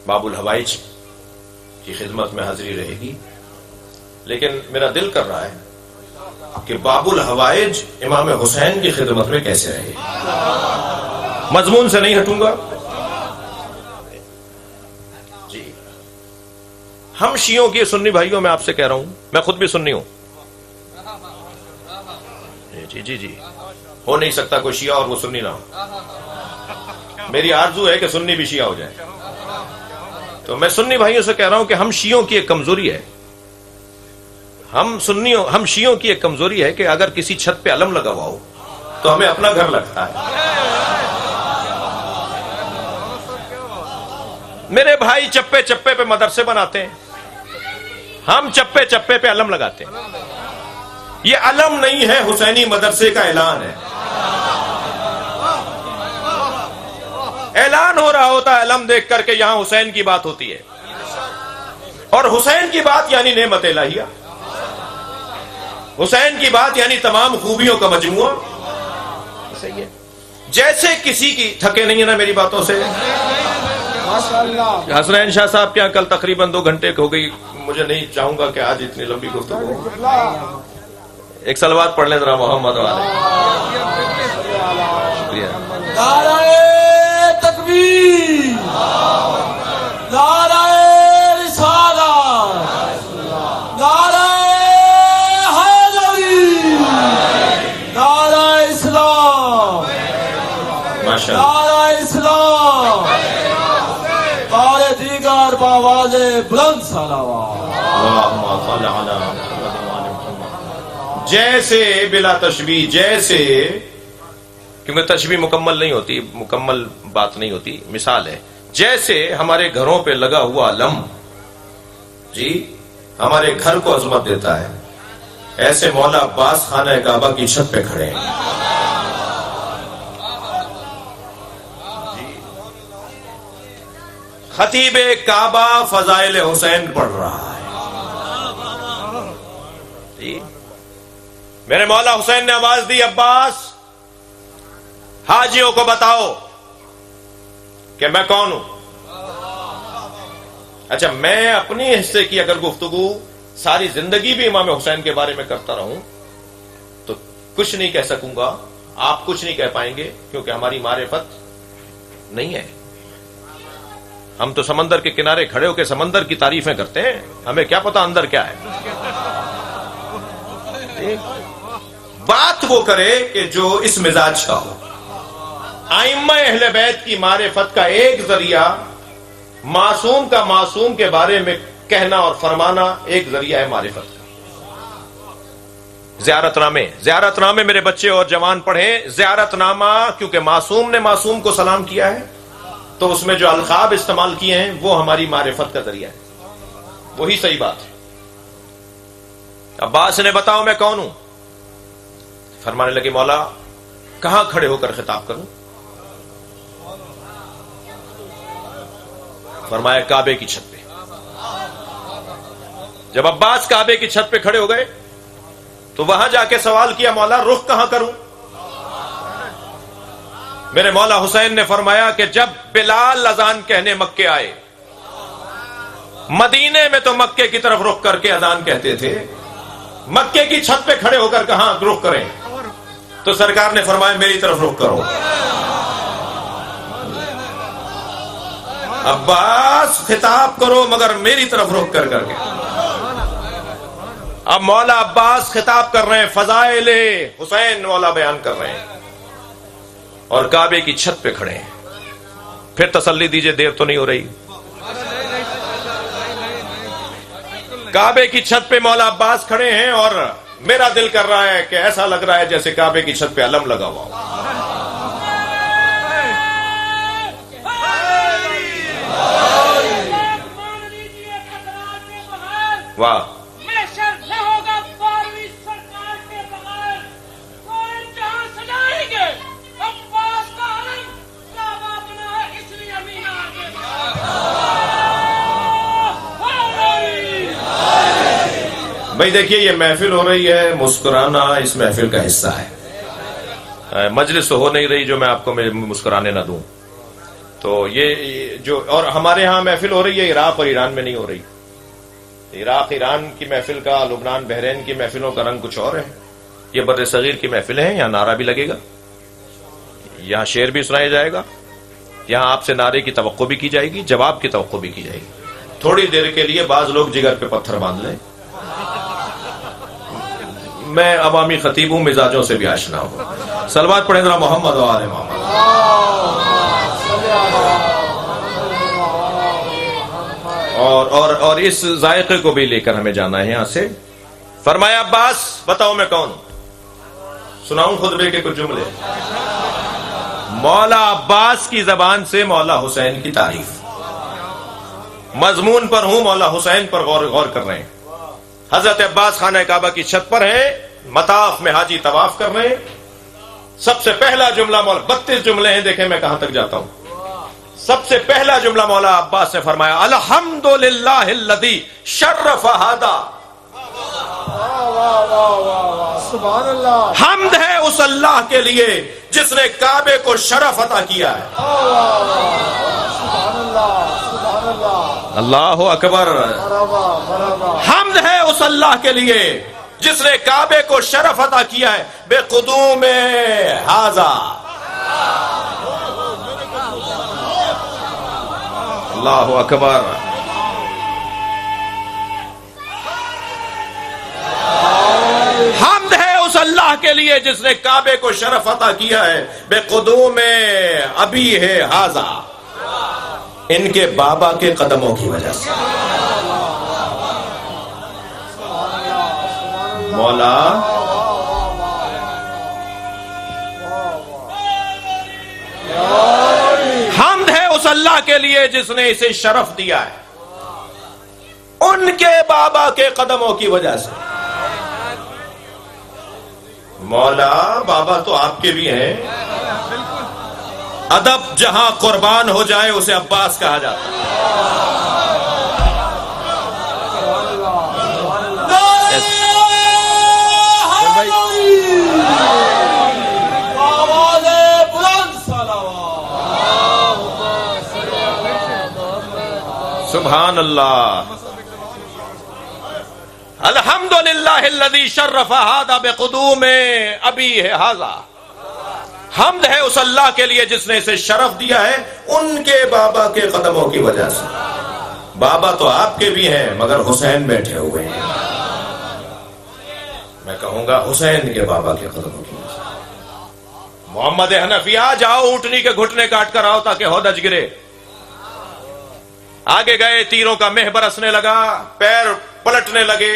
باب الحوائج کی خدمت میں حاضری رہے گی، لیکن میرا دل کر رہا ہے کہ باب الحوائج امام حسین کی خدمت میں کیسے رہے گی۔ مضمون سے نہیں ہٹوں گا جی۔ ہم شیعوں کی سنی بھائیوں میں آپ سے کہہ رہا ہوں، میں خود بھی سنی ہوں جی جی جی، ہو نہیں سکتا کوئی شیعہ اور وہ سنی نہ ہو۔ میری آرزو ہے کہ سنی بھی شیعہ ہو جائے۔ تو میں سنی بھائیوں سے کہہ رہا ہوں کہ ہم شیعوں کی ایک کمزوری ہے، ہم شیعوں کی ایک کمزوری ہے کہ اگر کسی چھت پہ علم لگا ہوا ہو تو ہمیں اپنا گھر لگتا ہے۔ میرے بھائی چپے چپے پہ مدرسے بناتے ہیں، ہم چپے چپے پہ علم لگاتے ہیں۔ یہ علم نہیں ہے، حسینی مدرسے کا اعلان ہے۔ اعلان ہو رہا ہوتا ہے علم دیکھ کر کے، یہاں حسین کی بات ہوتی ہے، اور حسین کی بات یعنی نعمت الہیہ، حسین کی بات یعنی تمام خوبیوں کا مجموعہ۔ صحیح ہے، جیسے کسی کی تھکے نہیں ہے نا میری باتوں سے۔ حسنین شاہ صاحب کے یہاں کل تقریباً 2 گھنٹے ہو گئی، مجھے نہیں چاہوں گا کہ آج اتنی لمبی گفتگو۔ ایک صلوات پڑھ لیں ذرا محمد والے۔ شکریہ۔ نعرہ تکبیر، نعرہ رسالت، نعرہ حیدری، نعرہ اسلام، نعرہ اسلام، اور دیگر باواز بلند صلوات۔ جیسے بلا تشبیہ، جیسے، کیونکہ تشبیہ مکمل نہیں ہوتی، مکمل بات نہیں ہوتی، مثال ہے جیسے ہمارے گھروں پہ لگا ہوا علم جی ہمارے گھر کو عظمت دیتا ہے، ایسے مولا عباس خانہ کعبہ کی چھت پہ کھڑے ہیں۔ خطیب کعبہ فضائل حسین پڑھ رہا ہے جی۔ میرے مولا حسین نے آواز دی، عباس حاجیوں کو بتاؤ کہ میں کون ہوں۔ اچھا، میں اپنی حصے کی اگر گفتگو ساری زندگی بھی امام حسین کے بارے میں کرتا رہوں تو کچھ نہیں کہہ سکوں گا، آپ کچھ نہیں کہہ پائیں گے، کیونکہ ہماری معرفت نہیں ہے۔ ہم تو سمندر کے کنارے کھڑے ہو کے سمندر کی تعریفیں کرتے ہیں، ہمیں کیا پتا اندر کیا ہے۔ بات وہ کرے کہ جو اس مزاج کا ہو۔ ائمہ اہل بیت کی معرفت کا ایک ذریعہ معصوم کا معصوم کے بارے میں کہنا اور فرمانا ایک ذریعہ ہے معرفت کا۔ زیارت نامے میرے بچے اور جوان پڑھیں۔ زیارت نامہ کیونکہ معصوم نے معصوم کو سلام کیا ہے تو اس میں جو القاب استعمال کیے ہیں وہ ہماری معرفت کا ذریعہ ہے، وہی صحیح بات ہے۔ عباس نے بتاؤ میں کون ہوں؟ فرمانے لگے مولا کہاں کھڑے ہو کر خطاب کروں؟ فرمایا کعبے کی چھت پہ۔ جب عباس کعبے کی چھت پہ کھڑے ہو گئے تو وہاں جا کے سوال کیا مولا رخ کہاں کروں؟ میرے مولا حسین نے فرمایا کہ جب بلال اذان کہنے مکے آئے، مدینے میں تو مکے کی طرف رخ کر کے اذان کہتے تھے، مکے کی چھت پہ کھڑے ہو کر کہاں رخ کریں؟ تو سرکار نے فرمایا میری طرف رخ کرو۔ عباس خطاب کرو مگر میری طرف رخ کر کر کے۔ اب مولا عباس خطاب کر رہے ہیں، فضائل حسین مولا بیان کر رہے ہیں اور کعبے کی چھت پہ کھڑے ہیں۔ پھر تسلی دیجئے، دیر تو نہیں ہو رہی۔ کعبے کی چھت پہ مولا عباس کھڑے ہیں اور میرا دل کر رہا ہے کہ ایسا لگ رہا ہے جیسے کعبے کی چھت پہ علم لگا ہوا ہو۔ واہ، بھائی دیکھیے یہ محفل ہو رہی ہے، مسکرانا اس محفل کا حصہ ہے۔ مجلس ہو نہیں رہی جو میں آپ کو مسکرانے نہ دوں۔ تو یہ جو اور ہمارے ہاں محفل ہو رہی ہے عراق اور ایران میں نہیں ہو رہی. عراق ایران کی محفل کا، لبنان بحرین کی محفلوں کا رنگ کچھ اور ہے. یہ بر صغیر کی محفلیں ہیں، یہاں نعرہ بھی لگے گا، یہاں شعر بھی سنایا جائے گا، یہاں آپ سے نعرے کی توقع بھی کی جائے گی، جواب کی توقع بھی کی جائے گی. تھوڑی دیر کے لیے بعض لوگ جگر پہ پتھر باندھ لیں. میں عوامی خطیب ہوں، مزاجوں سے بھی آشنا ہوں. صلوات پڑھیں ذرا محمد و آل محمد. اور اس ذائقے کو بھی لے کر ہمیں جانا ہے یہاں سے. فرمایا عباس بتاؤ میں کون ہوں؟ سناؤں خطبے کے کچھ جملے. مولا عباس کی زبان سے مولا حسین کی تعریف. مضمون پر ہوں، مولا حسین پر غور کر رہے ہیں. حضرت عباس خانہ کعبہ کی چھت پر ہیں، مطاف میں حاجی طواف کر رہے ہیں. سب سے پہلا جملہ مولا 32 جملے ہیں، دیکھیں میں کہاں تک جاتا ہوں. سب سے پہلا جملہ مولا عباس نے فرمایا الحمدللہ الذی شرف ھذا. سبحان اللہ. حمد ہے اس اللہ کے لیے جس نے کعبے کو شرف عطا کیا ہے. سبحان اللہ. سبحان اللہ. اللہ اکبر. حمد ہے اس اللہ کے لیے جس نے کعبے کو شرف عطا کیا ہے بے قدوم ھذا. اللہ اکبر. حمد ہے اس اللہ کے لیے جس نے کعبے کو شرف عطا کیا ہے بے قدوم ابی ہے ھذا، ان کے بابا کے قدموں کی وجہ سے. مولا حمد ہے اس اللہ کے لیے جس نے اسے شرف دیا ہے ان کے بابا کے قدموں کی وجہ سے. مولا بابا تو آپ کے بھی ہیں. ادب جہاں قربان ہو جائے اسے عباس کہا جاتا ہے. سبحان اللہ. الحمدللہ الذی شرف ھذا بقدوم ابی ھذا. حمد ہے اس اللہ کے لیے جس نے اسے شرف دیا ہے ان کے بابا کے قدموں کی وجہ سے. بابا تو آپ کے بھی ہیں مگر حسین بیٹھے ہوئے ہیں. میں کہوں گا حسین کے بابا کے قدموں کی وجہ سے. محمد حنفیہ جاؤ اونٹنی کے گھٹنے کاٹ کر آؤ تاکہ ہودج گرے. آگے گئے، تیروں کا مہ برسنے لگا، پیر پلٹنے لگے.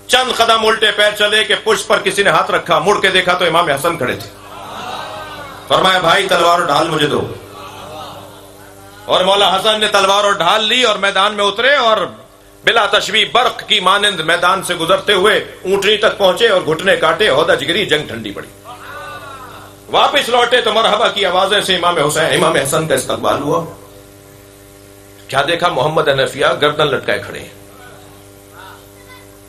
چند قدم الٹے پیر چلے کہ پشت پر کسی نے ہاتھ رکھا. مڑ کے دیکھا تو امام حسن کھڑے تھے. فرمایا بھائی تلوار اور ڈھال مجھے دو. اور مولا حسن نے تلوار اور ڈھال لی اور میدان میں اترے اور بلا تشبیہ برق کی مانند میدان سے گزرتے ہوئے اونٹنی تک پہنچے اور گھٹنے کاٹے. ہودج گری، جنگ ٹھنڈی پڑی. واپس لوٹے تو مرحبا کی آوازیں سے امام حسن کا استقبال ہوا. کیا دیکھا؟ محمد حنفیہ گردن لٹکائے کھڑے ہیں.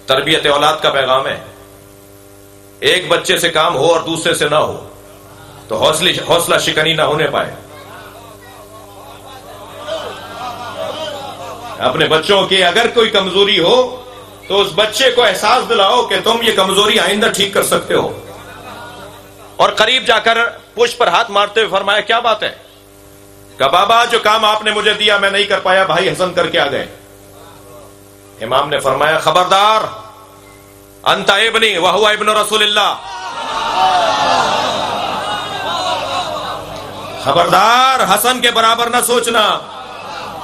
تربیت اولاد کا پیغام ہے. ایک بچے سے کام ہو اور دوسرے سے نہ ہو تو حوصلہ شکنی نہ ہونے پائے. اپنے بچوں کی اگر کوئی کمزوری ہو تو اس بچے کو احساس دلاؤ کہ تم یہ کمزوری آئندہ ٹھیک کر سکتے ہو. اور قریب جا کر پشت پر ہاتھ مارتے ہوئے فرمایا کیا بات ہے؟ کہ بابا جو کام آپ نے مجھے دیا میں نہیں کر پایا، بھائی حسن کر کے آ گئے. امام نے فرمایا خبردار، انت ابنی وہو ابن رسول اللہ. خبردار، حسن کے برابر نہ سوچنا،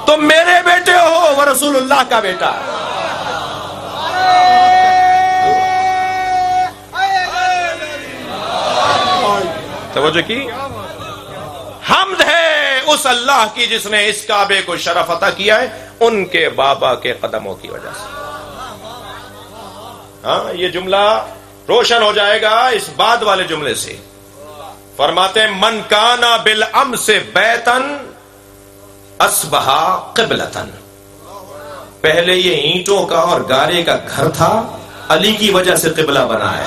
تم میرے بیٹے ہو وہ رسول اللہ کا بیٹا. توجہ کی. حمد ہے اس اللہ کی جس نے اس کعبے کو شرف عطا کیا ہے ان کے بابا کے قدموں کی وجہ سے. ہاں یہ جملہ روشن ہو جائے گا اس بعد والے جملے سے. فرماتے من کانا بالامس بیتن اصبح قبلتن. پہلے یہ اینٹوں کا اور گارے کا گھر تھا، علی کی وجہ سے قبلہ بنا ہے.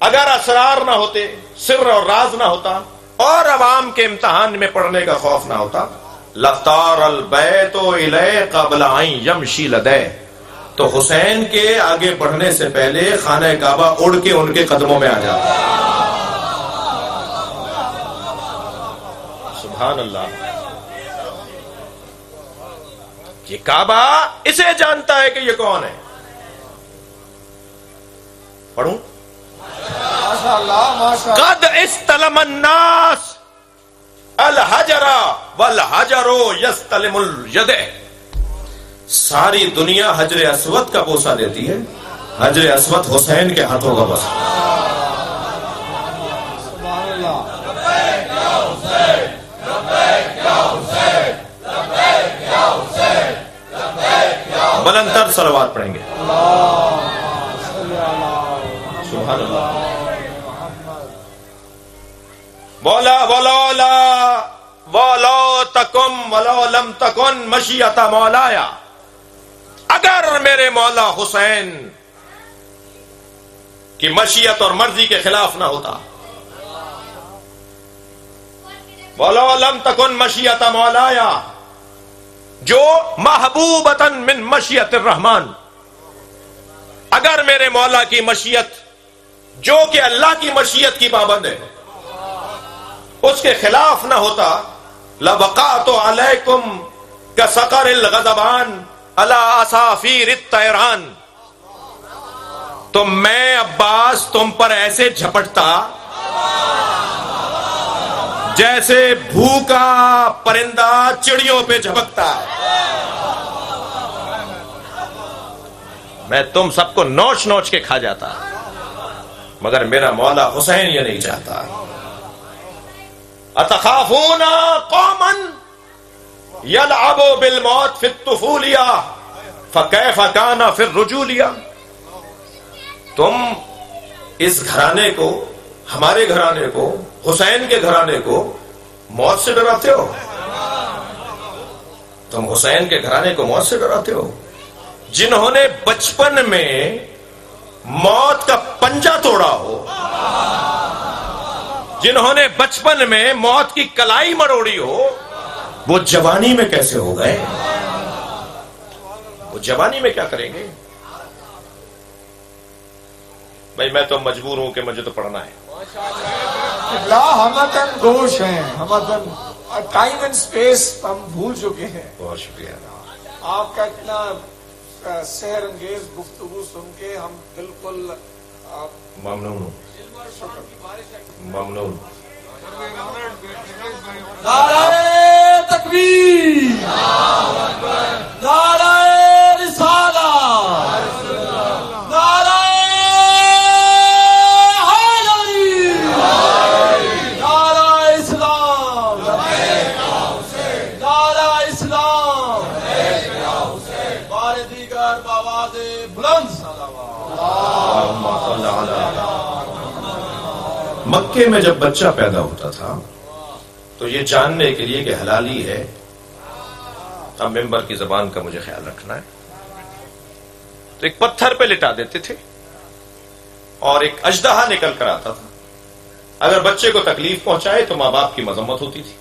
اگر اسرار نہ ہوتے، سر اور راز نہ ہوتا، اور عوام کے امتحان میں پڑنے کا خوف نہ ہوتا، لَطَارَ الْبَيْتُ إِلَيْهِ قَبْلَ أَن يَمْشِي لَدَيْهِ، تو حسین کے آگے بڑھنے سے پہلے خانہ کعبہ اڑ کے ان کے قدموں میں آ جاتا۔ سبحان اللہ۔ یہ کعبہ اسے جانتا ہے کہ یہ کون ہے۔ پڑھوں؟ ماشاء اللہ ماشاء اللہ۔ قد استلم الناس الحجر والحجر یستلم الید، ساری دنیا حجر اسود کا بوسہ دیتی ہے، حجر اسود حسین کے ہاتھوں کا بوسہ۔ سبحان اللہ۔ بلند تر صلوات پڑھیں گے۔ سبحان اللہ۔ ولو تکم ولو لم تکن مشیت مولایا، اگر میرے مولا حسین کی مشیت اور مرضی کے خلاف نہ ہوتا، ولو لم تکن مشیت مولایا جو محبوبۃ من مشیت الرحمن، اگر میرے مولا کی مشیت جو کہ اللہ کی مشیت کی پابند ہے اس کے خلاف نہ ہوتا، لَبَقَعْتُ عَلَيْكُمْ كَسَقَرِ الْغَضَبَانِ عَلَىٰ أَصَافِيرِ الطَّيْرَانِ، تو میں عباس تم پر ایسے جھپٹتا جیسے بھوکا پرندہ چڑیوں پہ جھپکتا ہے، میں تم سب کو نوچ نوچ کے کھا جاتا، مگر میرا مولا حسین یہ نہیں چاہتا۔ اتخافون قوما یلعبوا بالموت فی الطفولیہ فکیف کان فی الرجولیہ، تم اس گھرانے کو، ہمارے گھرانے کو، حسین کے گھرانے کو موت سے ڈراتے ہو؟ تم حسین کے گھرانے کو موت سے ڈراتے ہو؟ جنہوں نے بچپن میں موت کا پنجہ توڑا ہو، جنہوں نے بچپن میں موت کی کلائی مروڑی ہو، وہ جوانی میں کیسے ہو گئے؟ وہ جوانی میں کیا کریں گے؟ بھائی میں تو مجبور ہوں کہ مجھے تو پڑھنا ہے۔ لا ہمتن گوش ہیں، ہمتن ٹائم اینڈ سپیس ہم بھول چکے ہیں۔ بہت شکریہ۔ آپ کا اتنا سحر انگیز گفتگو سن کے ہم بالکل ممنون ہوں، ممنون۔ نعرہ تکبیر، نعرہ رسالت، نعرہ حیدری، نعرہ اسلام، نعرہ اسلام، بار دیگر بآواز بلند مکے میں جب بچہ پیدا ہوتا تھا تو یہ جاننے کے لیے کہ حلالی ہے، اب ممبر کی زبان کا مجھے خیال رکھنا ہے، تو ایک پتھر پہ لٹا دیتے تھے اور ایک اژدہا نکل کر آتا تھا، اگر بچے کو تکلیف پہنچائے تو ماں باپ کی مذمت ہوتی تھی،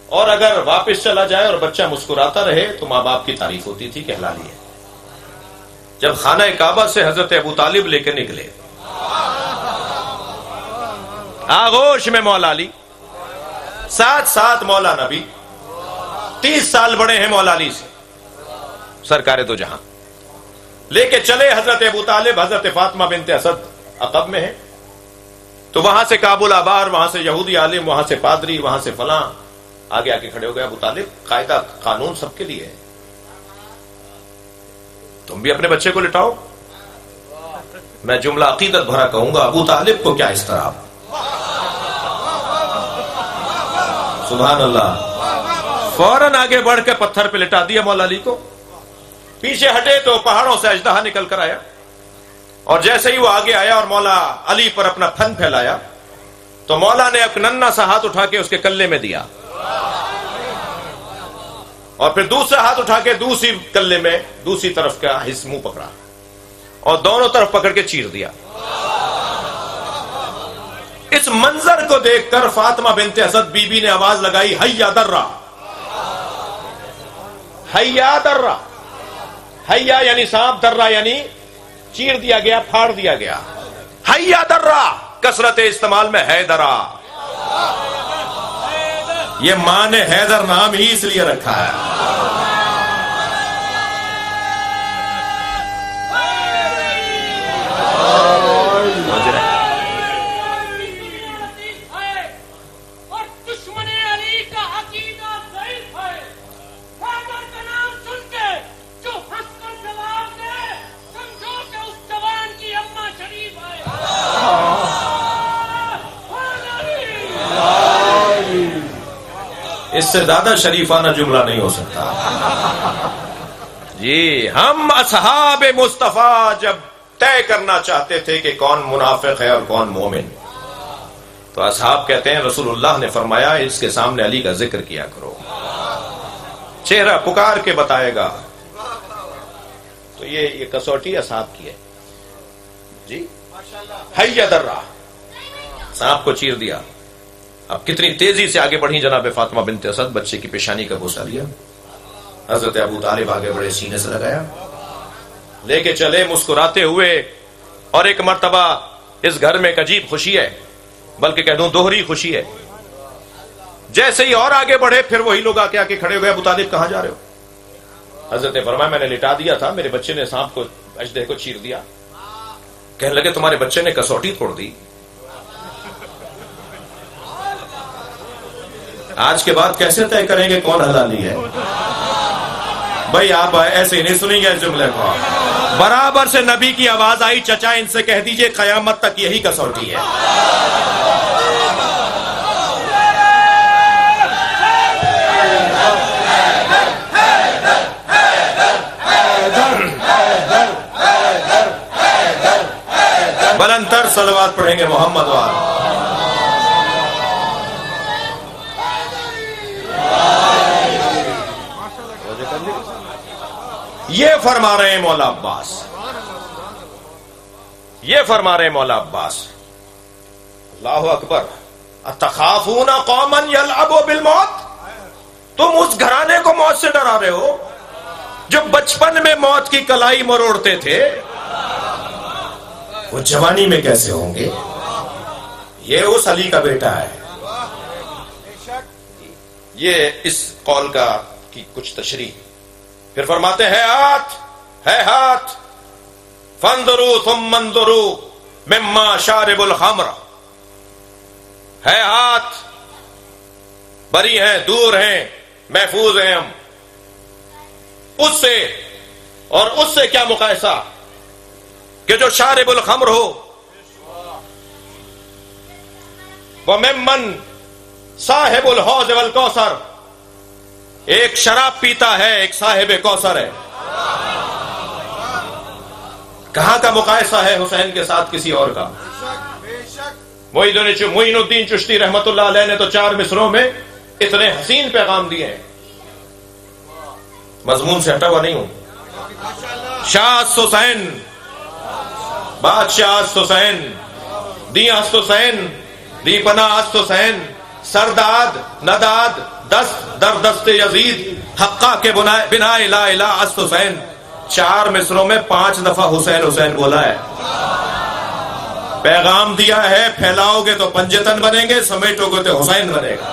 اور اگر واپس چلا جائے اور بچہ مسکراتا رہے تو ماں باپ کی تعریف ہوتی تھی کہ حلالی ہے۔ جب خانہ کعبہ سے حضرت ابو طالب لے کے نکلے، آغوش میں مولا علی، ساتھ ساتھ مولا نبی، 30 سال بڑے ہیں مولا علی سے، سرکار دو جہاں، لے کے چلے حضرت ابو طالب، حضرت فاطمہ بنت اسد عقب میں ہے، تو وہاں سے کابل آبار، وہاں سے یہودی عالم، وہاں سے پادری، وہاں سے فلاں، آگے آ کے کھڑے ہو گئے ابو طالب، قاعدہ قانون سب کے لیے ہے، تم بھی اپنے بچے کو لٹاؤ۔ میں جملہ عقیدت بھرا کہوں گا، ابو طالب کو کیا اس طرح، سبحان اللہ، فوراً آگے بڑھ کے پتھر پہ لٹا دیا مولا علی کو، پیچھے ہٹے تو پہاڑوں سے اژدہا نکل کر آیا، اور جیسے ہی وہ آگے آیا اور مولا علی پر اپنا پھن پھیلایا تو مولا نے ایک ننھا سا ہاتھ اٹھا کے اس کے کلے میں دیا، اور پھر دوسرا ہاتھ اٹھا کے دوسری کلے میں دوسری طرف کا منہ پکڑا اور دونوں طرف پکڑ کے چیر دیا۔ اس منظر کو دیکھ کر فاطمہ بنت اسد بی بی نے آواز لگائی، حیا درہ، حیا درہ۔ حیا یعنی سانپ، درہ یعنی چیر دیا گیا، پھاڑ دیا گیا۔ حیا درہ کثرت استعمال میں حیدرہ، یہ ماں نے حیدر نام ہی اس لیے رکھا ہے۔ اور دشمن علی کا عقیدہ ضعیف ہے، حیدر کا نام سن کے جو ہنس کر جواب دے سمجھو کہ اس جوان کی اماں شریف ہے۔ اس سے زیادہ شریفانہ جملہ نہیں ہو سکتا۔ جی، ہم اصحاب مصطفیٰ جب طے کرنا چاہتے تھے کہ کون منافق ہے اور کون مومن، تو اصحاب کہتے ہیں رسول اللہ نے فرمایا اس کے سامنے علی کا ذکر کیا کرو، چہرہ پکار کے بتائے گا۔ تو یہ کسوٹی اصحاب کی ہے جی۔ حیا درہ، سانپ کو چیر دیا۔ اب کتنی تیزی سے آگے بڑھی جناب فاطمہ بنت اسد، بچے کی پیشانی کا بوسہ لیا، حضرت ابو طالب آگے بڑے سینے سے لگایا، لے کے چلے مسکراتے ہوئے۔ اور ایک مرتبہ اس گھر میں ایک عجیب خوشی ہے، بلکہ کہہ دوں دوہری خوشی ہے۔ جیسے ہی اور آگے بڑھے پھر وہی لوگ آ کے کھڑے ہوئے، ابو طالب کہاں جا رہے ہو؟ حضرت نے فرمایا میں نے لٹا دیا تھا، میرے بچے نے سانپ کو، اژدہے کو چیر دیا۔ کہنے لگے تمہارے بچے نے کسوٹی توڑ دی۔ آج کے بعد کیسے طے کریں گے کون حلالی ہے؟ بھائی آپ ایسے نہیں سنیں گے اس جملے کو۔ برابر سے نبی کی آواز آئی، چچا ان سے کہہ دیجئے قیامت تک یہی کسوٹی ہے۔ بلند تر صلوات پڑھیں گے محمد وال۔ یہ فرما رہے ہیں مولا عباس، یہ فرما رہے ہیں مولا عباس، اللہ اکبر، اتخافون قوما یلعبوا بالموت، تم اس گھرانے کو موت سے ڈرا رہے ہو جو بچپن میں موت کی کلائی مروڑتے تھے، وہ جوانی میں کیسے ہوں گے؟ یہ اس علی کا بیٹا ہے۔ یہ اس قول کا کی کچھ تشریح۔ پھر فرماتے ہیں ہے ہاتھ فانظروا ثم انظروا مما شارب الخمر، ہے ہاتھ، بری ہیں، دور ہیں، محفوظ ہیں ہم اس سے، اور اس سے کیا مقایسہ کہ جو شارب الخمر ہو، وممن صاحب الحوض والکوثر، ایک شراب پیتا ہے، ایک صاحب کوثر ہے۔ کہاں کا مقایسہ ہے حسین کے ساتھ کسی اور کا؟ معین الدین چشتی رحمت اللہ علیہ نے تو 4 مصروں میں اتنے حسین پیغام دیے ہیں، مضمون سے ہٹا ہوا نہیں ہوں۔ شاہ است حسین، بادشاہ است حسین، دی است حسین، دی پناہ است حسین، سرداد نداد دست در دست یزید، حقہ کے بنا لا الہ است حسین۔ 4 مصروں میں 5 دفعہ حسین حسین بولا ہے، پیغام دیا ہے، پھیلاؤ گے تو پنجتن بنیں گے، سمیٹو گے تو حسین بنے گا۔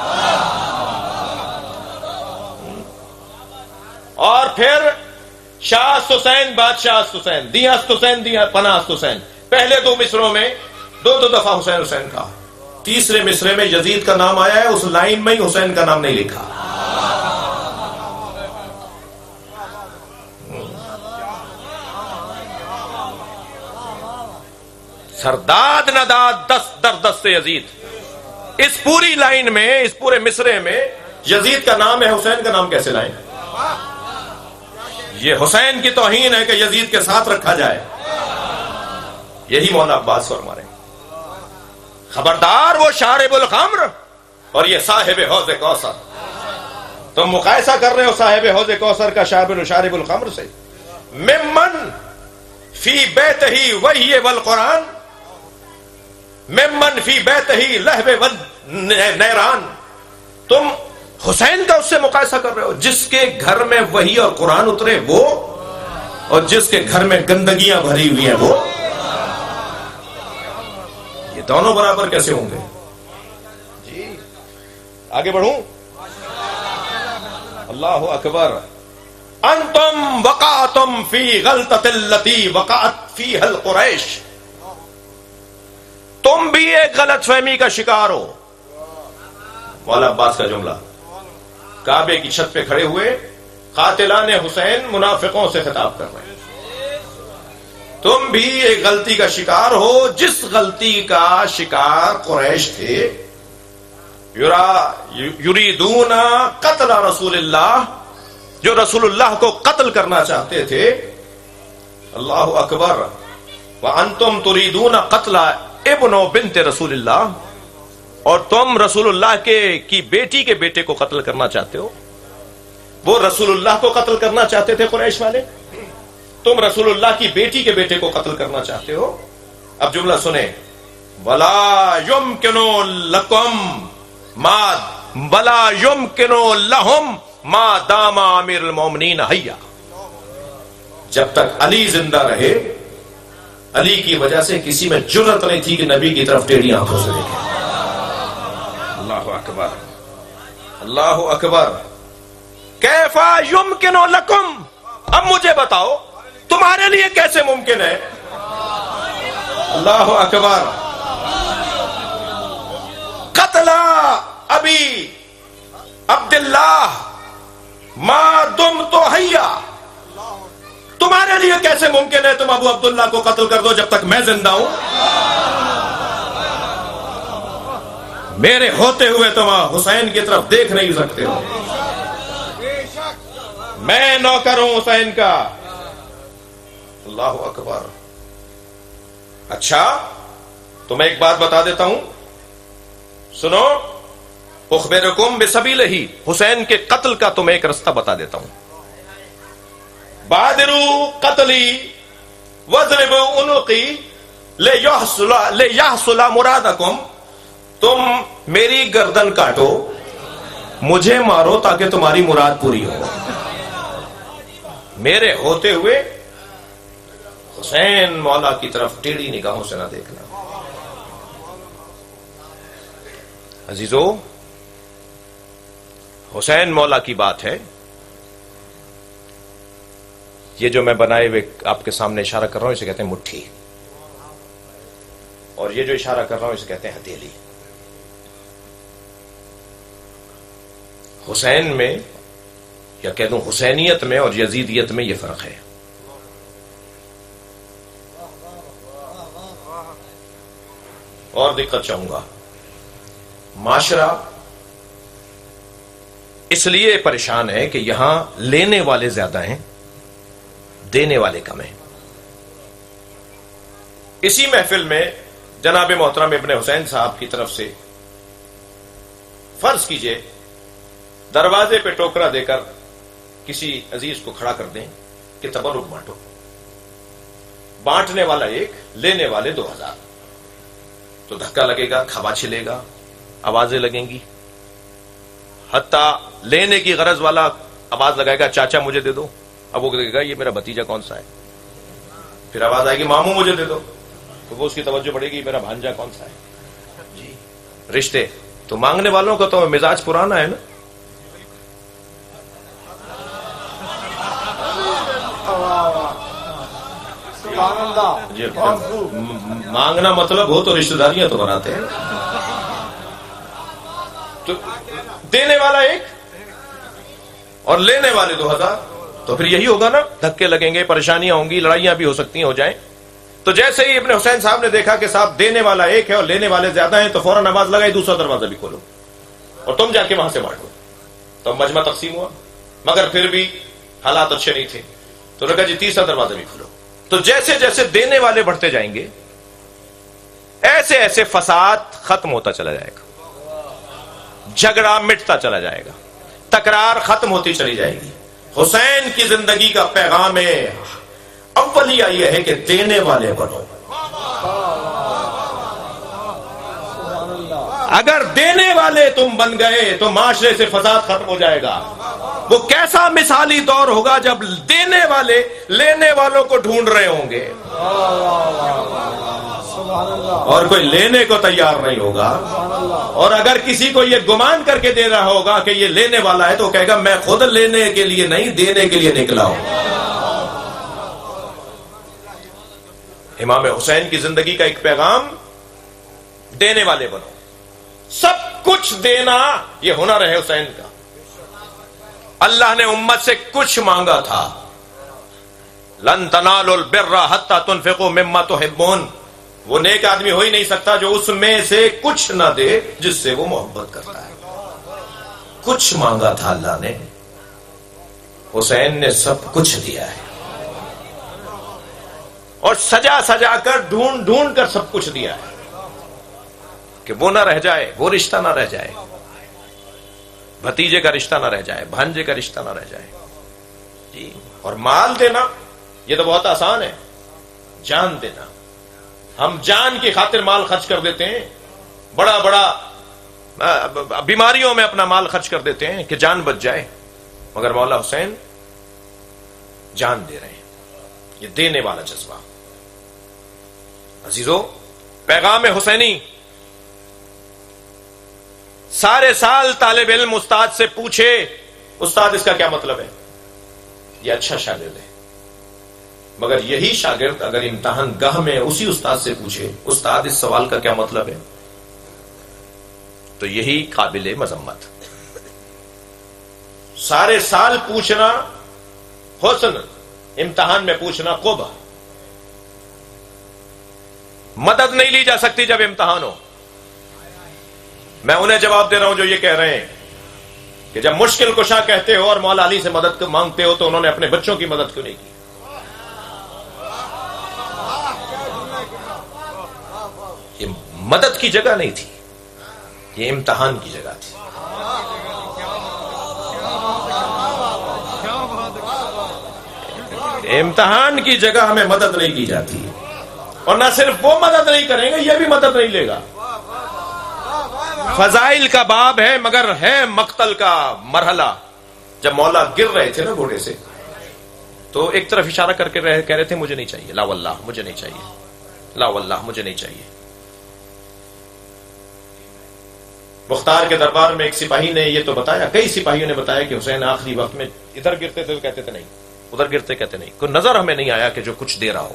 اور پھر شاہ است حسین، بادشاہ است حسین، دی است حسین، دی پناہ است حسین۔ پہلے 2 مصروں میں 2 دفعہ حسین حسین کہا، تیسرے مصرے میں یزید کا نام آیا ہے، اس لائن میں ہی حسین کا نام نہیں لکھا۔ سرداد نداد دست در دست یزید، اس پوری لائن میں، اس پورے مصرے میں یزید کا نام ہے، حسین کا نام کیسے لائیں؟ یہ حسین کی توہین ہے کہ یزید کے ساتھ رکھا جائے۔ یہی مولا عباس فرما رہے ہیں، خبردار وہ شارب الخمر اور یہ صاحب حوض کوثر۔ تم مقایسہ کر رہے ہو صاحب حوض کوثر کا شارب الخمر سے۔ ممن فی بیتہ وحی والقرآن، ممن فی بیتہی لہب نیران، تم حسین کا اس سے مقایسہ کر رہے ہو جس کے گھر میں وحی اور قرآن اترے وہ، اور جس کے گھر میں گندگیاں بھری ہوئی ہیں وہ، یہ دونوں برابر کیسے ہوں گے؟ جی آگے بڑھوں، اللہ اکبر، انتم وقعتم فی غلطۃ التی وقعت فیہا القریش، تم بھی ایک غلط فہمی کا شکار ہو۔ مولا عباس کا جملہ، کعبے کی چھت پہ کھڑے ہوئے قاتلان حسین منافقوں سے خطاب کر رہے ہیں، تم بھی ایک غلطی کا شکار ہو جس غلطی کا شکار قریش تھے، یریدون قتل رسول اللہ، جو رسول اللہ کو قتل کرنا چاہتے تھے۔ اللہ اکبر، وانتم تریدون قتل ابن بنت رسول اللہ، اور تم رسول اللہ کی بیٹی کے بیٹے کو قتل کرنا چاہتے ہو۔ وہ رسول اللہ کو قتل کرنا چاہتے تھے قریش والے، تم رسول اللہ کی بیٹی کے بیٹے کو قتل کرنا چاہتے ہو۔ اب جملہ سنیں، ولا یمکن لکم ما ولا یمکن لہم ما دام امیر المومنین حیا، جب تک علی زندہ رہے علی کی وجہ سے کسی میں جرأت نہیں تھی کہ نبی کی طرف ٹیڑھی آنکھوں سے دیکھے۔ اللہ اکبر، اللہ اکبر، کیفا یمکن لکم، اب مجھے بتاؤ تمہارے لیے کیسے ممکن ہے؟ اللہ اکبر، قتل ابی عبداللہ ما دمت حیا، تمہارے لیے کیسے ممکن ہے تم ابو عبداللہ کو قتل کر دو جب تک میں زندہ ہوں؟ میرے ہوتے ہوئے تم حسین کی طرف دیکھ نہیں سکتے ہو، میں نوکر ہوں حسین کا۔ اللہ اکبر۔ اچھا تمہیں ایک بات بتا دیتا ہوں، سنو، اخبرکم بسبیلہ، حسین کے قتل کا تمہیں ایک رستہ بتا دیتا ہوں۔ بادروا قتلی واضربوا عنقی لیحصل مرادکم، تم میری گردن کاٹو، مجھے مارو تاکہ تمہاری مراد پوری ہو۔ میرے ہوتے ہوئے حسین مولا کی طرف ٹیڑھی نگاہوں سے نہ دیکھنا۔ عزیزو، حسین مولا کی بات ہے، یہ جو میں بنائے ہوئے آپ کے سامنے اشارہ کر رہا ہوں اسے کہتے ہیں مٹھی، اور یہ جو اشارہ کر رہا ہوں اسے کہتے ہیں ہتھیلی۔ حسین میں یا کہہ دوں حسینیت میں اور یزیدیت میں یہ فرق ہے۔ اور دقت چاہوں گا، معاشرہ اس لیے پریشان ہے کہ یہاں لینے والے زیادہ ہیں، دینے والے کم ہیں۔ اسی محفل میں جناب محترم ابن حسین صاحب کی طرف سے فرض کیجئے دروازے پہ ٹوکرا دے کر کسی عزیز کو کھڑا کر دیں کہ تبرک بانٹو، بانٹنے والا ایک، لینے والے 2000، تو دھکا لگے گا، کھبا چھلے گا، آوازیں لگیں گی، حتیٰ لینے کی غرض والا آواز لگائے گا چاچا مجھے دے دو، اب وہ کہے گا یہ میرا بھتیجا کون سا ہے، پھر آواز آئے گی ماموں مجھے دے دو، تو وہ اس کی توجہ پڑے گی میرا بھانجا کون سا ہے۔ جی رشتے تو مانگنے والوں کا تو مزاج پرانا ہے نا، جی مانگنا مطلب ہو تو رشتہ داریاں تو بناتے ہیں۔ تو دینے والا ایک اور لینے والے 2000، تو پھر یہی ہوگا نا، دھکے لگیں گے، پریشانیاں ہوں گی، لڑائیاں بھی ہو سکتی ہیں، ہو جائیں۔ تو جیسے ہی ابن حسین صاحب نے دیکھا کہ صاحب دینے والا ایک ہے اور لینے والے زیادہ ہیں، تو فوراً آواز لگائی دوسرا دروازہ بھی کھولو اور تم جا کے وہاں سے بانٹو۔ تو مجمع تقسیم ہوا، مگر پھر بھی حالات اچھے نہیں تھے، تو نے کہا جی تیسرا دروازہ بھی کھولو۔ تو جیسے جیسے دینے والے بڑھتے جائیں گے ایسے ایسے فساد ختم ہوتا چلا جائے گا، جھگڑا مٹتا چلا جائے گا، تکرار ختم ہوتی چلی جائے گی۔ حسین کی زندگی کا پیغام اولیہ یہ ہے کہ دینے والے بنو، اگر دینے والے تم بن گئے تو معاشرے سے فساد ختم ہو جائے گا. وہ کیسا مثالی دور ہوگا جب دینے والے لینے والوں کو ڈھونڈ رہے ہوں گے اور کوئی لینے کو تیار نہیں ہوگا. اور اگر کسی کو یہ گمان کر کے دے رہا ہوگا کہ یہ لینے والا ہے تو وہ کہے گا میں خود لینے کے لیے نہیں دینے کے لیے نکلا ہوں. امام حسین کی زندگی کا ایک پیغام دینے والے بنو. سب کچھ دینا یہ ہنر ہے حسین کا. اللہ نے امت سے کچھ مانگا تھا. لن تنالوا البر حتى تنفقوا مما تحبون. وہ نیک آدمی ہو ہی نہیں سکتا جو اس میں سے کچھ نہ دے جس سے وہ محبت کرتا ہے. کچھ مانگا تھا اللہ نے, حسین نے سب کچھ دیا ہے. اور سجا سجا کر ڈھونڈ ڈھونڈ کر سب کچھ دیا ہے کہ وہ نہ رہ جائے, وہ رشتہ نہ رہ جائے, بھتیجے کا رشتہ نہ رہ جائے, بھانجے کا رشتہ نہ رہ جائے. جی. اور مال دینا یہ تو بہت آسان ہے. جان دینا, ہم جان کی خاطر مال خرچ کر دیتے ہیں, بڑا بڑا بیماریوں میں اپنا مال خرچ کر دیتے ہیں کہ جان بچ جائے. مگر مولا حسین جان دے رہے ہیں. یہ دینے والا جذبہ. عزیزو, پیغام حسینی. سارے سال طالب علم استاد سے پوچھے استاد اس کا کیا مطلب ہے, یہ اچھا شاگرد ہے. مگر یہی شاگرد اگر امتحان گاہ میں اسی استاد سے پوچھے استاد اس سوال کا کیا مطلب ہے, تو یہی قابل مذمت. سارے سال پوچھنا حسن, امتحان میں پوچھنا قبح. مدد نہیں لی جا سکتی جب امتحان ہو. میں انہیں جواب دے رہا ہوں جو یہ کہہ رہے ہیں کہ جب مشکل کشا کہتے ہو اور مولا علی سے مدد مانگتے ہو تو انہوں نے اپنے بچوں کی مدد کیوں نہیں کی؟ یہ مدد کی جگہ نہیں تھی, یہ امتحان کی جگہ تھی. امتحان کی جگہ ہمیں مدد نہیں کی جاتی. اور نہ صرف وہ مدد نہیں کریں گے, یہ بھی مدد نہیں لے گا. فضائل کا باب ہے مگر ہے مقتل کا مرحلہ. جب مولا گر رہے تھے نا گھوڑے سے تو ایک طرف اشارہ کر کے کہہ رہے تھے مجھے نہیں چاہیے, لا واللہ مجھے نہیں چاہیے, لا واللہ مجھے نہیں چاہیے. مختار کے دربار میں ایک سپاہی نے یہ تو بتایا, کئی سپاہیوں نے بتایا کہ حسین آخری وقت میں ادھر گرتے تھے تو کہتے تھے نہیں, ادھر گرتے کہتے نہیں. کوئی نظر ہمیں نہیں آیا کہ جو کچھ دے رہا ہو.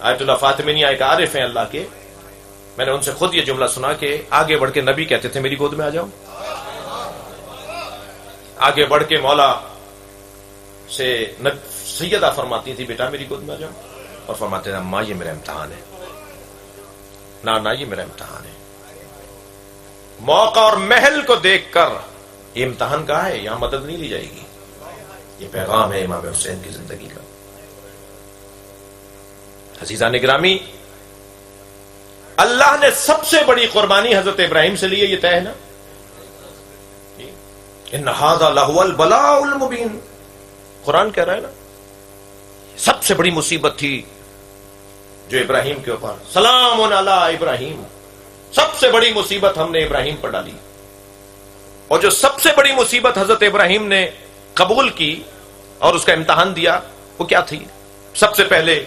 آیت اللہ فاطمیہ ایک عارف ہیں اللہ کے, میں نے ان سے خود یہ جملہ سنا کہ آگے بڑھ کے نبی کہتے تھے میری گود میں آ جاؤ. آگے بڑھ کے مولا سے سیدہ فرماتی تھی بیٹا میری گود میں آ جاؤ, اور فرماتے تھے ماں یہ میرا امتحان ہے, نہ یہ میرا امتحان ہے. موقع اور محل کو دیکھ کر یہ امتحان کہا ہے, یہاں مدد نہیں لی جائے گی. یہ پیغام ہے امام حسین کی زندگی کا. عزیزان گرامی, اللہ نے سب سے بڑی قربانی حضرت ابراہیم سے لی ہے, یہ طے ہے نا. ان ھذا لہو البلاء المبین, قرآن کہہ رہا ہے نا. سب سے بڑی مصیبت تھی جو ابراہیم کے اوپر, سلام علی ابراہیم, سب سے بڑی مصیبت ہم نے ابراہیم پر ڈالی. اور جو سب سے بڑی مصیبت حضرت ابراہیم نے قبول کی اور اس کا امتحان دیا وہ کیا تھی؟ سب سے پہلے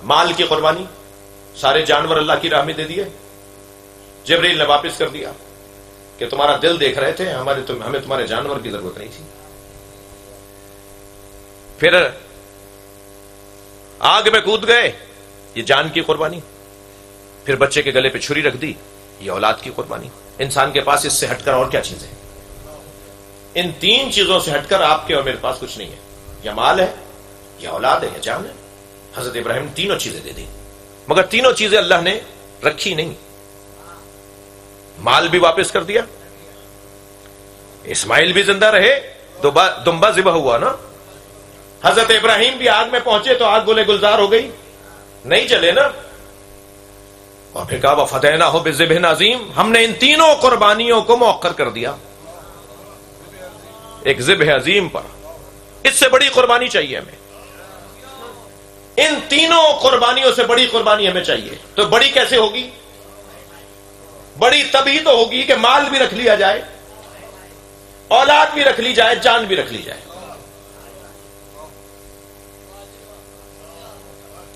مال کی قربانی. سارے جانور اللہ کی راہ میں دے دیے. جبریل نے واپس کر دیا کہ تمہارا دل دیکھ رہے تھے, ہمیں تمہارے جانور کی ضرورت نہیں تھی. پھر آگ میں کود گئے, یہ جان کی قربانی. پھر بچے کے گلے پہ چھری رکھ دی, یہ اولاد کی قربانی. انسان کے پاس اس سے ہٹ کر اور کیا چیز ہے؟ ان تین چیزوں سے ہٹ کر آپ کے اور میرے پاس کچھ نہیں ہے. یا مال ہے, یا اولاد ہے, یا جان ہے. حضرت ابراہیم نے تینوں چیزیں دے دی, مگر تینوں چیزیں اللہ نے رکھی نہیں. مال بھی واپس کر دیا, اسماعیل بھی زندہ رہے, دمبا ذبح ہوا نا. حضرت ابراہیم بھی آگ میں پہنچے تو آگ گلے گلزار ہو گئی, نہیں جلے نا. اور پھر کہا وَفَدَيْنَاهُ بِذِبْحٍ عَظِيمٍ, ہم نے ان تینوں قربانیوں کو مؤخر کر دیا ایک ذبح عظیم پر. اس سے بڑی قربانی چاہیے ہمیں, ان تینوں قربانیوں سے بڑی قربانی ہمیں چاہیے. تو بڑی کیسے ہوگی؟ بڑی تبھی تو ہوگی کہ مال بھی رکھ لیا جائے، اولاد بھی رکھ لی جائے، جان بھی رکھ لی جائے۔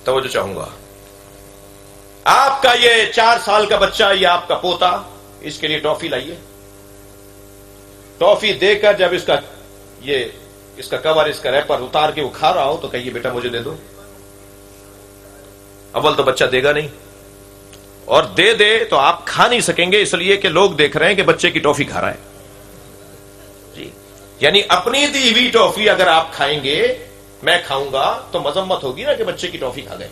توجہ چاہوں گا، آپ کا یہ 4 سال کا بچہ، یہ آپ کا پوتا، اس کے لیے ٹافی لائیے۔ ٹافی دے کر جب اس کا کور، اس کا ریپر اتار کے وہ کھا رہا ہو تو کہیے بیٹا مجھے دے دو۔ اول تو بچہ دے گا نہیں، اور دے دے تو آپ کھا نہیں سکیں گے، اس لیے کہ لوگ دیکھ رہے ہیں کہ بچے کی ٹافی کھا رہا ہے جی۔ یعنی اپنی دی ہوئی ٹافی اگر آپ کھائیں گے، میں کھاؤں گا تو مذمت ہوگی نا کہ بچے کی ٹافی کھا گئے۔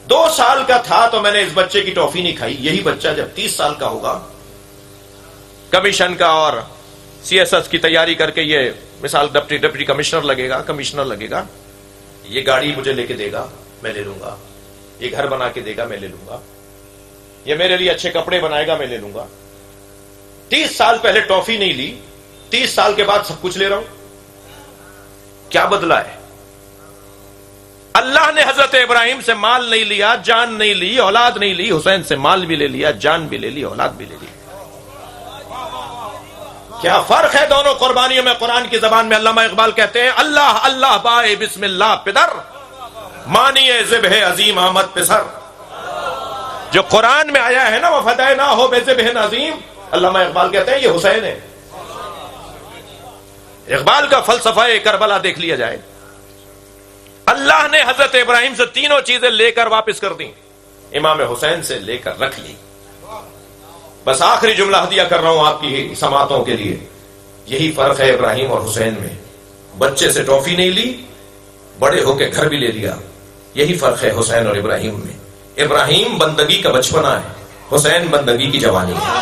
2 سال کا تھا تو میں نے اس بچے کی ٹافی نہیں کھائی، یہی بچہ جب 30 سال کا ہوگا، کمیشن کا اور CSS کی تیاری کر کے یہ مثال ڈپٹی کمشنر لگے گا، یہ گاڑی مجھے لے کے دے گا میں لے لوں گا، یہ گھر بنا کے دے گا میں لے لوں گا، یہ میرے لیے اچھے کپڑے بنائے گا میں لے لوں گا۔ 30 سال پہلے ٹافی نہیں لی، 30 سال کے بعد سب کچھ لے رہا ہوں۔ کیا بدلا ہے؟ اللہ نے حضرت ابراہیم سے مال نہیں لیا، جان نہیں لی، اولاد نہیں لی، حسین سے مال بھی لے لیا، جان بھی لے لی، اولاد بھی لے لی۔ کیا فرق ہے دونوں قربانیوں میں؟ قرآن کی زبان میں علامہ اقبال کہتے ہیں، اللہ اللہ بائے بسم اللہ پدر، مانیے ذبح عظیم احمد پسر۔ جو قرآن میں آیا ہے نا وفدینہ ہو بے ذبح عظیم، علامہ اقبال کہتے ہیں یہ حسین ہے۔ اقبال کا فلسفہ کربلا دیکھ لیا جائے، اللہ نے حضرت ابراہیم سے تینوں چیزیں لے کر واپس کر دیں، امام حسین سے لے کر رکھ لی۔ بس آخری جملہ ہدیہ کر رہا ہوں آپ کی سماعتوں کے لیے، یہی فرق ہے ابراہیم اور حسین میں۔ بچے سے ٹافی نہیں لی، بڑے ہو کے گھر بھی لے لیا، یہی فرق ہے حسین اور ابراہیم میں۔ ابراہیم بندگی کا بچپنا ہے، حسین بندگی کی جوانی ہے۔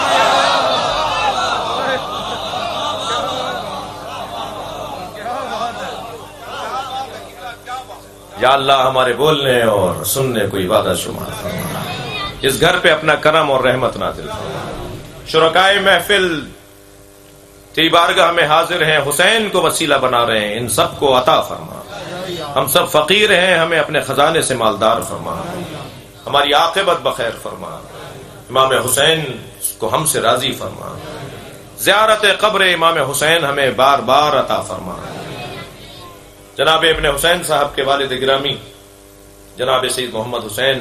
یا اللہ ہمارے بولنے اور سننے کو عبادت شمار فرما، اس گھر پہ اپنا کرم اور رحمت نازل فرما۔ شرکائے محفل تیری بارگاہ میں حاضر ہیں، حسین کو وسیلہ بنا رہے ہیں، ان سب کو عطا فرما۔ ہم سب فقیر ہیں، ہمیں اپنے خزانے سے مالدار فرما، ہماری عاقبت بخیر فرما، امام حسین کو ہم سے راضی فرما، زیارت قبر امام حسین ہمیں بار بار عطا فرما۔ جناب ابن حسین صاحب کے والد گرامی جناب سید محمد حسین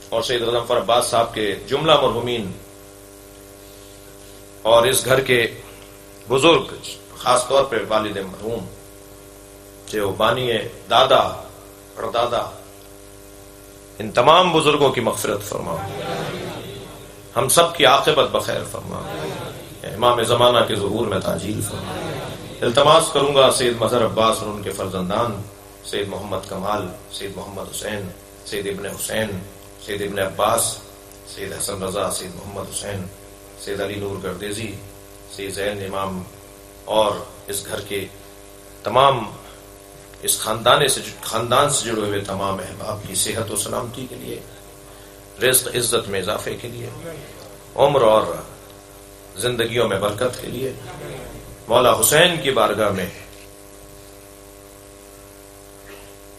اور سید غضنفر عباس صاحب کے جملہ مرحومین اور اس گھر کے بزرگ، خاص طور پہ والد مرحوم جو بانی دادا اور دادا، ان تمام بزرگوں کی مغفرت فرما، ہم سب کی عاقبت بخیر فرما، امام زمانہ کے ظہور میں تعجیل فرما۔ التماس کروں گا سید مظہر عباس اور ان کے فرزندان سید محمد کمال، سید محمد حسین، سید ابن حسین، سید ابن عباس، سید حسن رضا، سید محمد حسین، سید علی نور گردیزی، سید زین امام اور اس گھر کے تمام اس خاندان سے جڑے ہوئے تمام احباب کی صحت و سلامتی کے لیے، رزق عزت میں اضافے کے لیے، عمر اور زندگیوں میں برکت کے لیے، مولا حسین کی بارگاہ میں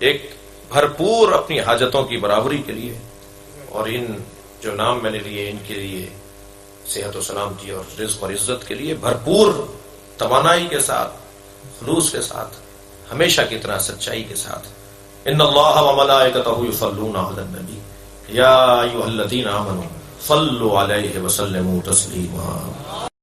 ایک بھرپور اپنی حاجتوں کی برابری کے لیے، اور ان جو نام میں نے لیے ان کے لیے صحت و سلامتی اور رزق اور عزت کے لیے بھرپور توانائی کے ساتھ، خلوص کے ساتھ، ہمیشہ کی طرح سچائی کے ساتھ، ان اللہ وملائکتہ یصلون علی النبی یا ایھا الذین آمنوا صلوا علیہ وسلموا تسلیما۔